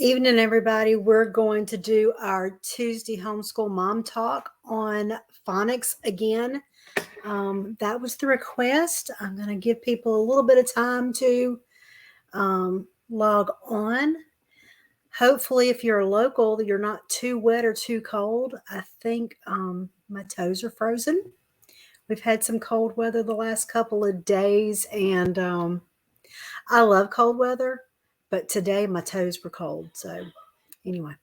Evening, everybody. We're going to do our Tuesday homeschool mom talk on phonics again. That was the request. I'm going to give people a little bit of time to log on. Hopefully, if you're local, you're not too wet or too cold. I think my toes are frozen. We've had some cold weather the last couple of days, and I love cold weather, but today my toes were cold. So, anyway,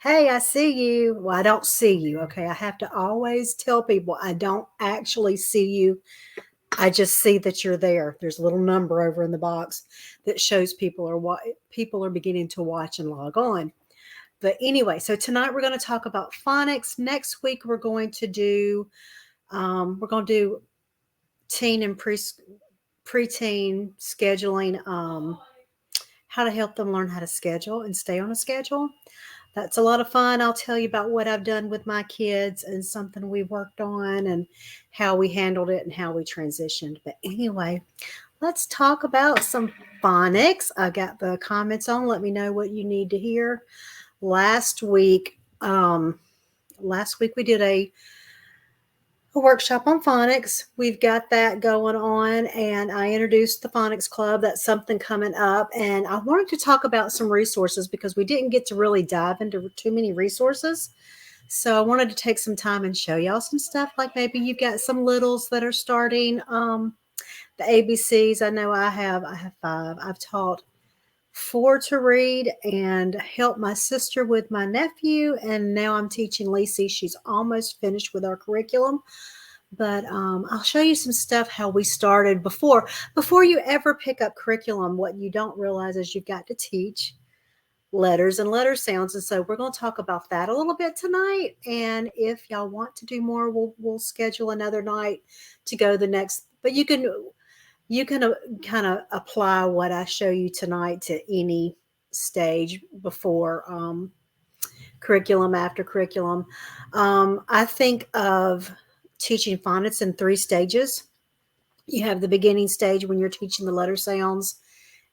hey, I see you. Well, I don't see you. Okay. I have to always tell people I don't actually see you. I just see that you're there. There's a little number over in the box that shows people are beginning to watch and log on. But anyway, so tonight we're going to talk about phonics. Next week we're going to do teen and preteen scheduling. How to help them learn how to schedule and stay on a schedule. That's a lot of fun. I'll tell you about what I've done with my kids and something we worked on and how we handled it and how we transitioned. But anyway, let's talk about some phonics. I got the comments on. Let me know what you need to hear. Last week, we did a workshop on phonics. We've got that going on, and I introduced the phonics club. That's something coming up, and I wanted to talk about some resources because we didn't get to really dive into too many resources. So I wanted to take some time and show y'all some stuff, like maybe you've got some littles that are starting the ABCs. I know I have 5. I've taught 4 to read and helped my sister with my nephew, and now I'm teaching Lacey. She's almost finished with our curriculum. But I'll show you some stuff how we started before you ever pick up curriculum. What you don't realize is you've got to teach letters and letter sounds, and so we're going to talk about that a little bit tonight. And if y'all want to do more, we'll schedule another night to go the next. But you can kind of apply what I show you tonight to any stage before curriculum, after curriculum. I think of teaching phonics in 3 stages. You have the beginning stage when you're teaching the letter sounds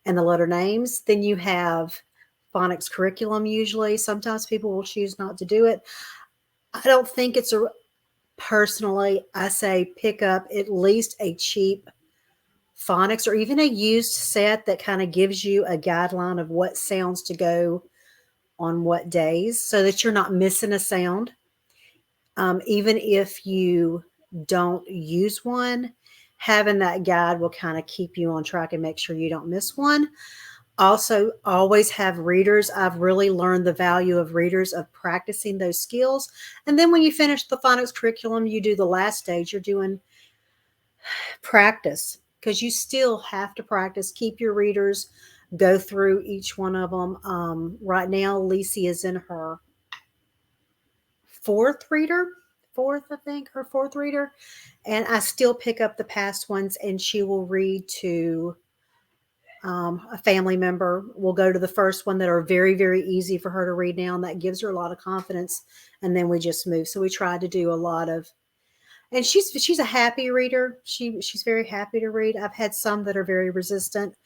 and the letter names. Then you have phonics curriculum usually. Sometimes people will choose not to do it. I don't think it's personally, I say pick up at least a cheap phonics or even a used set that kind of gives you a guideline of what sounds to go on what days so that you're not missing a sound. Even if you don't use one, having that guide will kind of keep you on track and make sure you don't miss one. Also, always have readers. I've really learned the value of readers, of practicing those skills. And then when you finish the phonics curriculum, you do the last stage. You're doing practice because you still have to practice. Keep your readers, go through each one of them. Right now, Lacey is in her fourth, I think, her fourth reader. And I still pick up the past ones, and she will read to a family member. We'll go to the first one that are very, very easy for her to read now, and that gives her a lot of confidence. And then we just move. So we try to do a lot of, and she's a happy reader. She's very happy to read. I've had some that are very resistant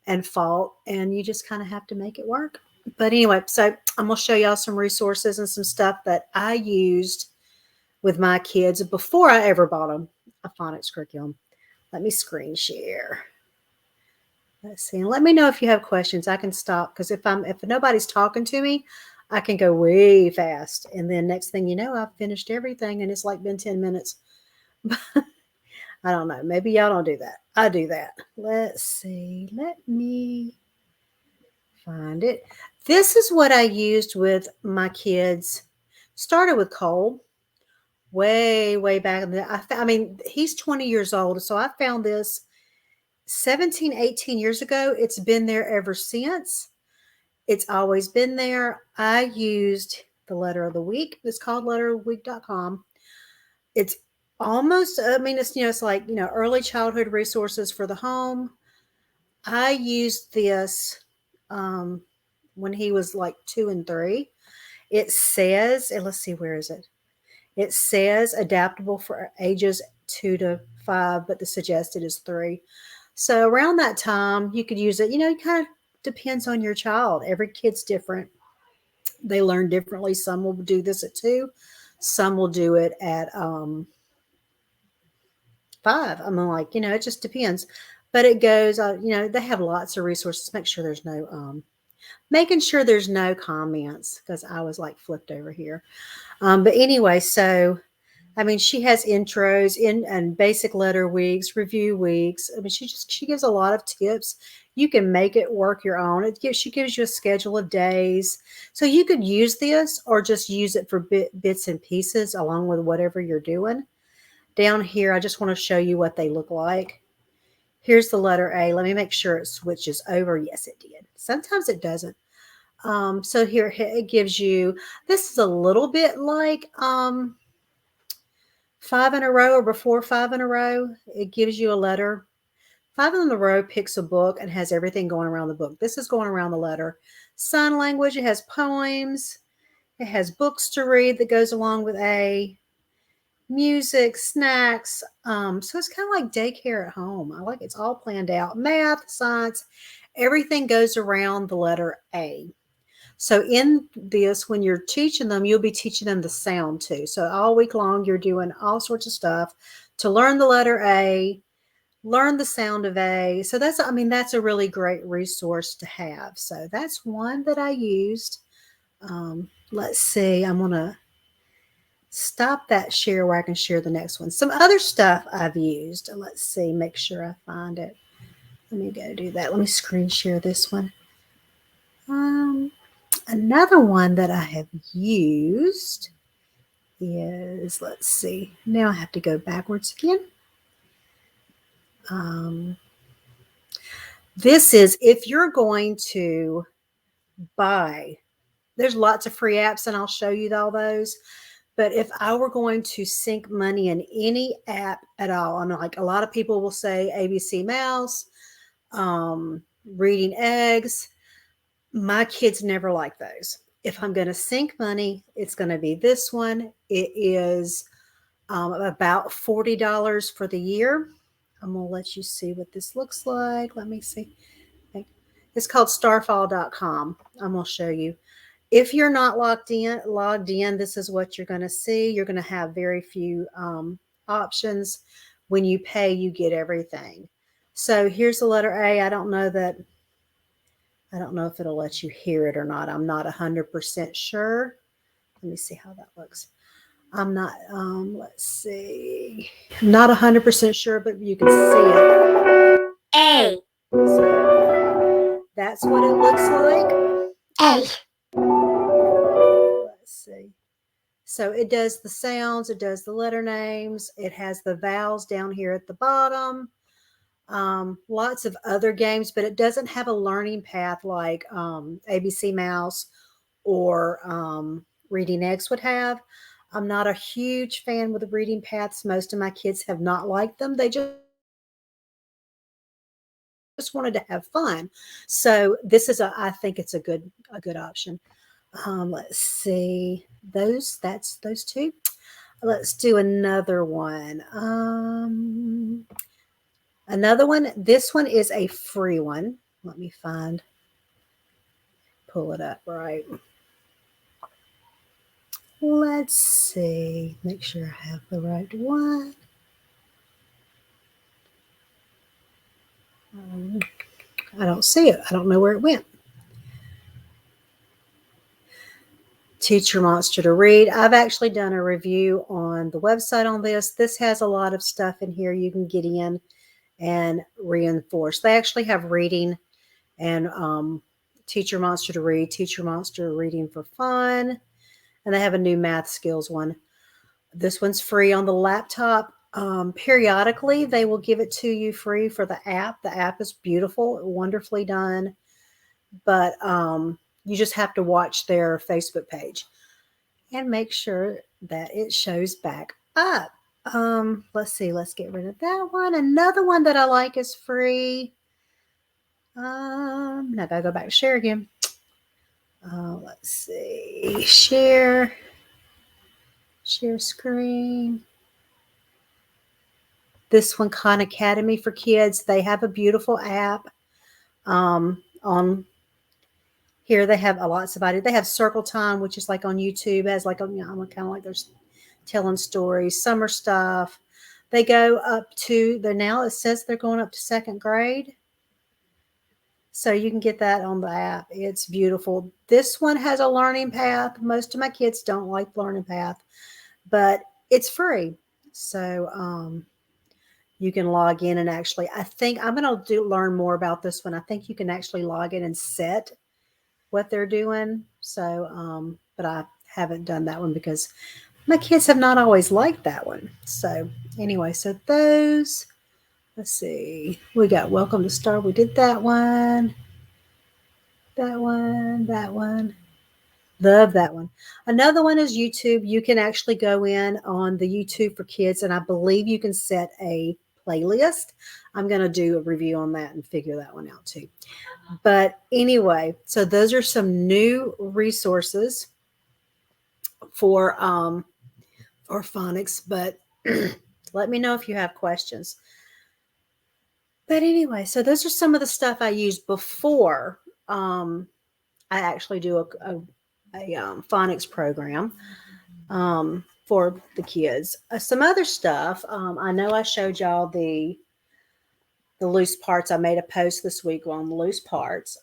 and fault, and you just kind of have to make it work. But anyway, so I'm going to show y'all some resources and some stuff that I used with my kids before I ever bought them a phonics curriculum. Let me screen share. Let's see. And let me know if you have questions. I can stop because if nobody's talking to me, I can go way fast. And then next thing you know, I've finished everything and it's like been 10 minutes. I don't know. Maybe y'all don't do that. I do that. Let's see. Let me find it. This is what I used with my kids. Started with Cole way, way back. I mean, he's 20 years old. So I found this 17, 18 years ago. It's been there ever since. It's always been there. I used the letter of the week. It's called letteroftheweek.com. It's almost, I mean, it's like, early childhood resources for the home. I used this when he was like 2 and 3. It says, and let's see, where is it? It says adaptable for ages 2 to 5, but the suggested is 3. So around that time, you could use it. It kind of depends on your child. Every kid's different. They learn differently. Some will do this at 2. Some will do it at 5. I'm like, it just depends. But it goes, they have lots of resources. Making sure there's no comments because I was like flipped over here. But anyway, so I mean, she has intros in and basic letter weeks, review weeks. I mean, she gives a lot of tips. You can make it work your own. She gives you a schedule of days, so you could use this or just use it for bits and pieces along with whatever you're doing. Down here, I just want to show you what they look like. Here's the letter A. Let me make sure it switches over. Yes, it did. Sometimes it doesn't. So here it gives you. This is a little bit like 5 in a row or before 5 in a row. It gives you a letter. 5 in a row picks a book and has everything going around the book. This is going around the letter. Sign language, it has poems. It has books to read that goes along with A. Music, snacks. So it's kind of like daycare at home. I like it's all planned out. Math, science, everything goes around the letter A. So in this, when you're teaching them, you'll be teaching them the sound too. So all week long, you're doing all sorts of stuff to learn the letter A, learn the sound of A. So that's a really great resource to have. So that's one that I used. Let's see, I'm going to stop that share where I can share the next one. Some other stuff I've used. Let's see, make sure I find it. Let me go do that. Let me screen share this one. Another one that I have used is, let's see, now I have to go backwards again. This is if you're going to buy, there's lots of free apps and I'll show you all those. But if I were going to sink money in any app at all, I'm like a lot of people will say ABC Mouse, Reading Eggs. My kids never like those. If I'm going to sink money, it's going to be this one. It is about $40 for the year. I'm going to let you see what this looks like. Let me see. It's called starfall.com. I'm going to show you. If you're not logged in, this is what you're going to see. You're going to have very few options. When you pay, you get everything. So here's the letter A. I don't know if it'll let you hear it or not. I'm not 100% sure. Let me see how that looks. I'm not, let's see. I'm not 100% sure, but you can see it. A. So that's what it looks like. A. Let's see. So it does the sounds, it does the letter names, it has the vowels down here at the bottom. Lots of other games, but it doesn't have a learning path like ABC Mouse or Reading Eggs would have. I'm not a huge fan with the reading paths. Most of my kids have not liked them. They just wanted to have fun. So this is I think it's a good option. Let's see. That's those two. Let's do another one. Another one. This one is a free one. Let me pull it up right. Let's see. Make sure I have the right one. I don't see it. I don't know where it went. Teach Your Monster to Read. I've actually done a review on the website on this. This has a lot of stuff in here you can get in and reinforce. They actually have reading and Teach Your Monster to Read, Teach Your Monster Reading for Fun, and they have a new math skills one. This one's free on the laptop. Periodically, they will give it to you free for the app. The app is beautiful, wonderfully done, but you just have to watch their Facebook page and make sure that it shows back up. Let's see. Let's get rid of that one. Another one that I like is free. Now I gotta go back to share again. Let's see. Share screen. This one, Khan Academy for Kids. They have a beautiful app on Here they have a lots of ideas. They have Circle Time, which is like on YouTube, has like, kind of like there's telling stories, summer stuff. They go up to, they're now, it says they're going up to second grade. So you can get that on the app. It's beautiful. This one has a learning path. Most of my kids don't like learning path, but it's free. So you can log in and actually, I think I'm going to learn more about this one. I think you can actually log in and set what they're doing. So, but I haven't done that one because my kids have not always liked that one. So anyway, so those, let's see, we got Welcome to Star. We did that one. That one, that one. Love that one. Another one is YouTube. You can actually go in on the YouTube for kids, and I believe you can set a playlist. I'm going to do a review on that and figure that one out too. But anyway, so those are some new resources for phonics, but let me know if you have questions. But anyway, so those are some of the stuff I used before I actually do a phonics program for the kids. Some other stuff. I know I showed y'all the loose parts. I made a post this week on the loose parts.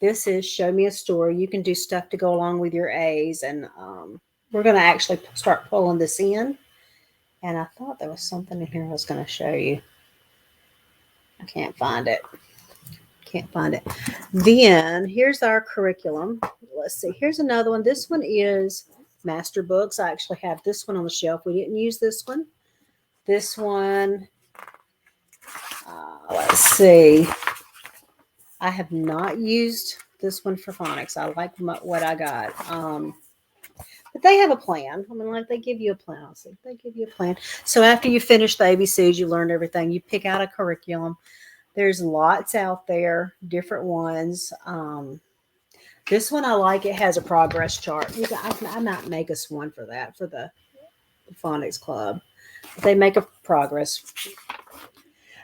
This is Show Me a Story. You can do stuff to go along with your A's, and we're going to actually start pulling this in. And I thought there was something in here I was going to show you. I can't find it. Can't find it. Then here's our curriculum. Let's see. Here's another one. This one is Master Books. I actually have this one on the shelf. We didn't use this one. This one, let's see. I have not used this one for phonics. I like what I got. But they have a plan. I mean, like they give you a plan. I'll see. They give you a plan. So after you finish the ABCs, you learned everything. You pick out a curriculum. There's lots out there, different ones. This one I like. It has a progress chart. I might make us one for that, for the phonics club. They make a progress.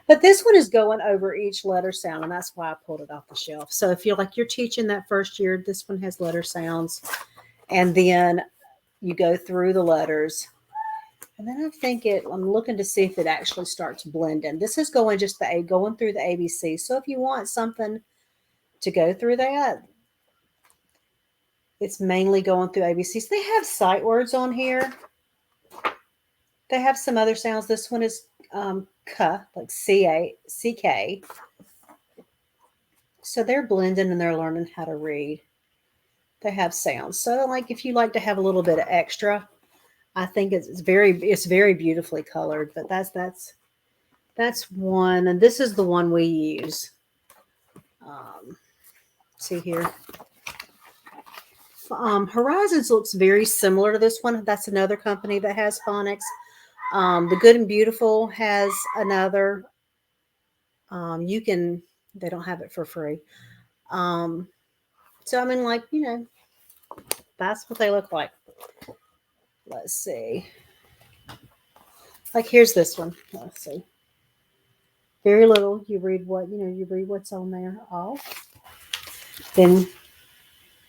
But this one is going over each letter sound, and that's why I pulled it off the shelf. So if you're teaching that first year, this one has letter sounds. And then you go through the letters. And then I'm looking to see if it actually starts blending. This is going through the ABC. So if you want something to go through that, it's mainly going through ABCs. They have sight words on here. They have some other sounds. This one is K, like C-A-C-K. So they're blending and they're learning how to read. They have sounds. So like if you like to have a little bit of extra, I think it's very beautifully colored. But that's one, and this is the one we use. See here. Horizons looks very similar to this one. That's another company that has phonics. The Good and Beautiful has another. They don't have it for free. So I mean, that's what they look like. Let's see. Like here's this one. Let's see. Very little. You read what's on there off. Then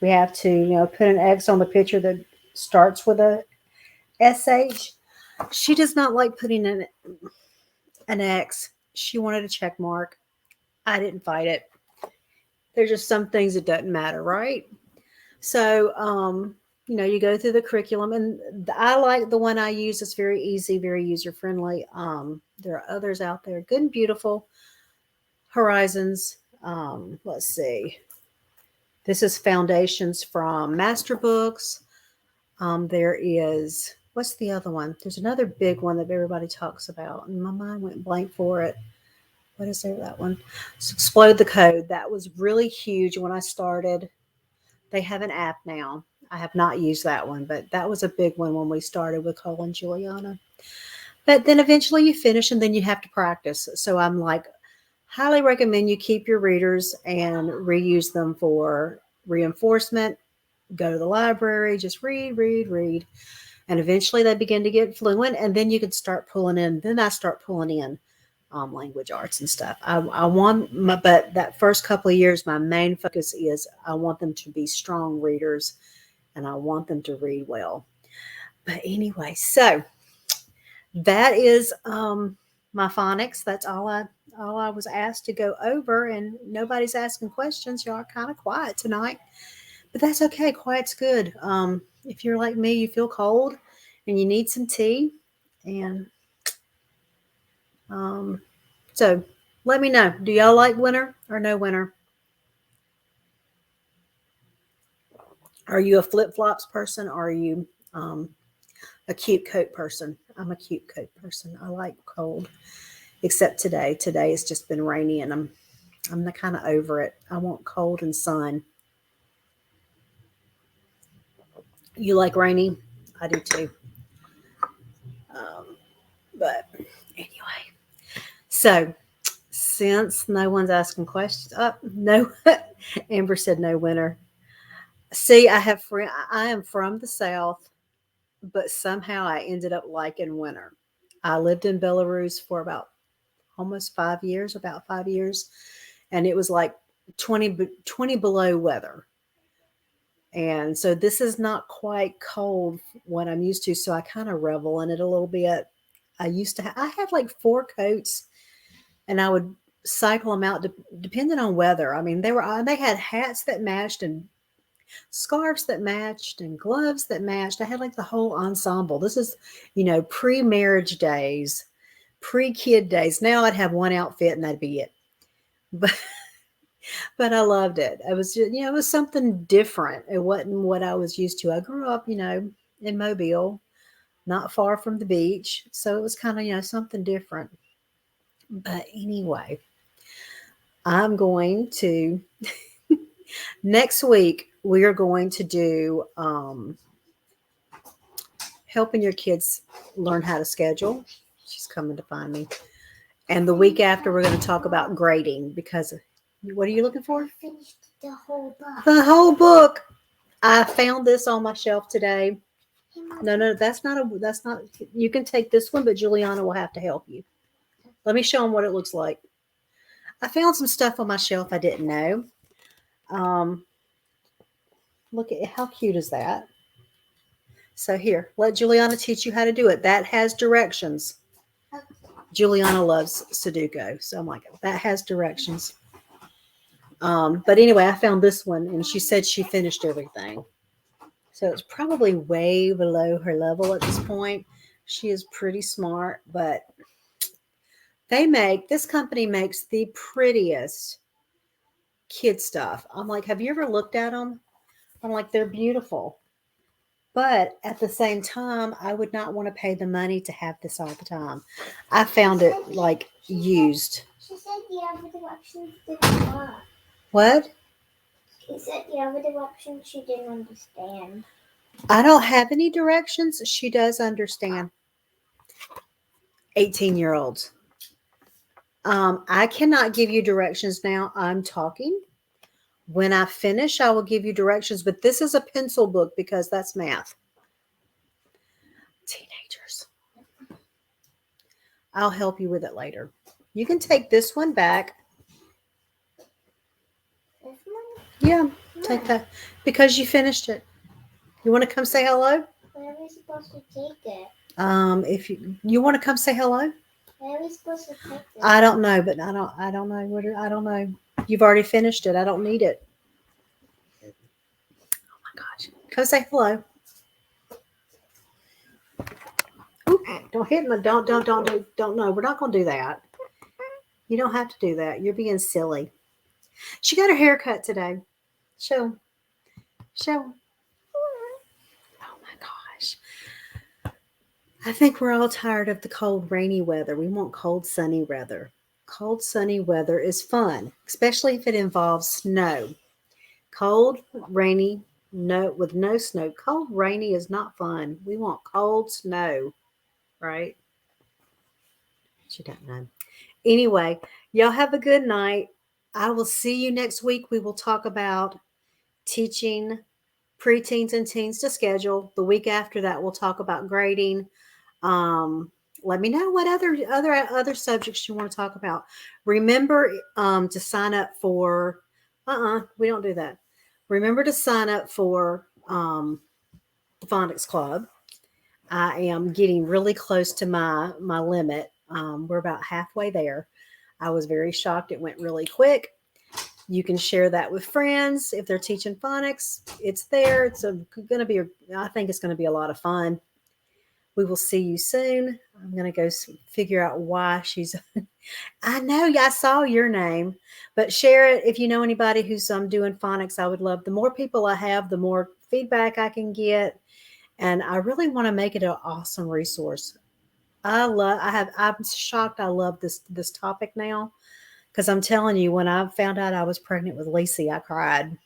we have to, put an X on the picture that starts with a SH. She does not like putting in an X. She wanted a check mark. I didn't fight it. There's just some things that doesn't matter, right? So, you go through the curriculum, and I like the one I use. It's very easy, very user-friendly. There are others out there. Good and Beautiful. Horizons. Let's see. This is Foundations from Master Books. There is, what's the other one? There's another big one that everybody talks about, and my mind went blank for it. What is that one? So Explode the Code. That was really huge when I started. They have an app now. I have not used that one, but that was a big one when we started with Cole and Juliana. But then eventually you finish, and then you have to practice. So I'm highly recommend you keep your readers and reuse them for reinforcement. Go to the library, just read. And eventually they begin to get fluent, and then you can start pulling in. Then I start pulling in language arts and stuff. I want my, but that first couple of years, my main focus is I want them to be strong readers and I want them to read well. But anyway, so that is my phonics. That's all I was asked to go over, and nobody's asking questions. Y'all are kind of quiet tonight, but that's okay. Quiet's good. If you're like me, you feel cold and you need some tea, and um, so let me know. Do y'all like winter or no winter? Are you a flip flops person? Or are you a cute coat person? I'm a cute coat person. I like cold, except today. Today has just been rainy, and I'm kind of over it. I want cold and sun. You like rainy? I do too. Um, but anyway, so since no one's asking questions, no, Amber said no winter. See, I am from the South, but somehow I ended up liking winter. I lived in Belarus for almost 5 years, about 5 years, and it was like 20 below weather. And so this is not quite cold what I'm used to. So I kind of revel in it a little bit. I had like four coats and I would cycle them out depending on weather. I mean, they had hats that matched and scarves that matched and gloves that matched. I had like the whole ensemble. This is, pre-marriage days, pre-kid days. Now I'd have one outfit and that'd be it. But but I loved it. It was just, it was something different. It wasn't what I was used to. I grew up, in Mobile, not far from the beach, so it was kind of, something different. But anyway, I'm going to next week we are going to do helping your kids learn how to schedule. She's coming to find me. And the week after we're going to talk about grading because what are you looking for? Finished the whole book. The whole book. I found this on my shelf today. No, that's not. You can take this one, but Juliana will have to help you. Let me show them what it looks like. I found some stuff on my shelf I didn't know. Um, Look at how cute is that? So here, let Juliana teach you how to do it. That has directions. Juliana loves Sudoku, so I'm like, that has directions. But anyway, I found this one, and she said she finished everything. So it's probably way below her level at this point. She is pretty smart, but this company makes the prettiest kid stuff. I'm like, have you ever looked at them? I'm like, they're beautiful. But at the same time, I would not want to pay the money to have this all the time. I found it like used. She said the other directions didn't work. What? She said the other directions she didn't understand. I don't have any directions. She does understand. 18-year-olds. I cannot give you directions now. I'm talking. When I finish, I will give you directions, but this is a pencil book because that's math. Teenagers. I'll help you with it later. You can take this one back. This one? Yeah, take that because you finished it. You want to come say hello? Where are we supposed to take it? If you want to come say hello, Where are we supposed to take it? I don't know, but I don't know I don't know. You've already finished it. I don't need it. Oh my gosh, come say hello. Ooh, don't hit me. Don't. No, we're not going to do that. You don't have to do that. You're being silly. She got her hair cut today. Show. Show. Oh my gosh. I think we're all tired of the cold, rainy weather. We want cold, sunny weather. Cold, sunny weather is fun, especially if it involves snow. Cold, rainy, with no snow. Cold, rainy is not fun. We want cold snow, right? She don't know. Anyway, y'all have a good night. I will see you next week. We will talk about teaching preteens and teens to schedule. The week after that, we'll talk about grading. Um, Let me know what other subjects you want to talk about. Remember to sign up for. We don't do that. Remember to sign up for the Phonics Club. I am getting really close to my limit. We're about halfway there. I was very shocked. It went really quick. You can share that with friends if they're teaching phonics. It's there. Going to be. I think it's going to be a lot of fun. We will see you soon. I'm going to go figure out why she's. I know I saw your name, but share it if you know anybody who's doing phonics. I would love the more people I have, the more feedback I can get, and I really want to make it an awesome resource. I'm shocked. I love this topic now because I'm telling you, when I found out I was pregnant with Lacey, I cried.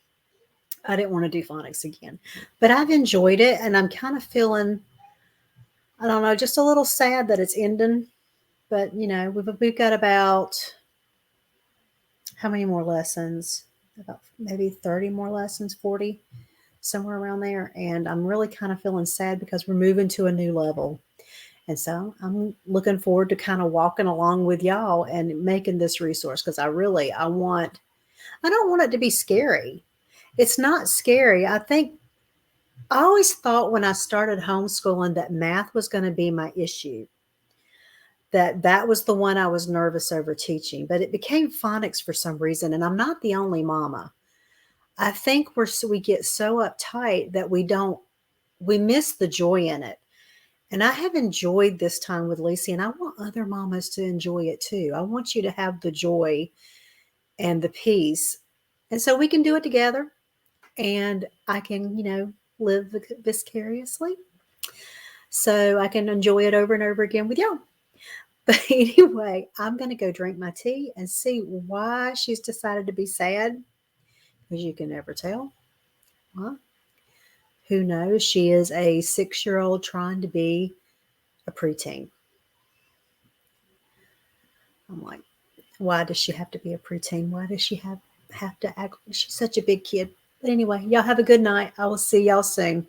I didn't want to do phonics again, but I've enjoyed it, and I'm kind of feeling, I don't know, just a little sad that it's ending. But we've got about how many more lessons? About maybe 30 more lessons, 40, somewhere around there. And I'm really kind of feeling sad because we're moving to a new level. And so I'm looking forward to kind of walking along with y'all and making this resource because I don't want it to be scary. It's not scary. I always thought when I started homeschooling that math was going to be my issue, that was the one I was nervous over teaching, but it became phonics for some reason. And I'm not the only mama. I think we get so uptight that we miss the joy in it. And I have enjoyed this time with Lacey, and I want other mamas to enjoy it too. I want you to have the joy and the peace. And so we can do it together, and I can, live vicariously. So I can enjoy it over and over again with y'all. But anyway, I'm going to go drink my tea and see why she's decided to be sad, because you can never tell. Well, who knows? She is a 6-year-old trying to be a preteen. I'm like, why does she have to be a preteen? Why does she have to act? She's such a big kid. But anyway, y'all have a good night. I will see y'all soon.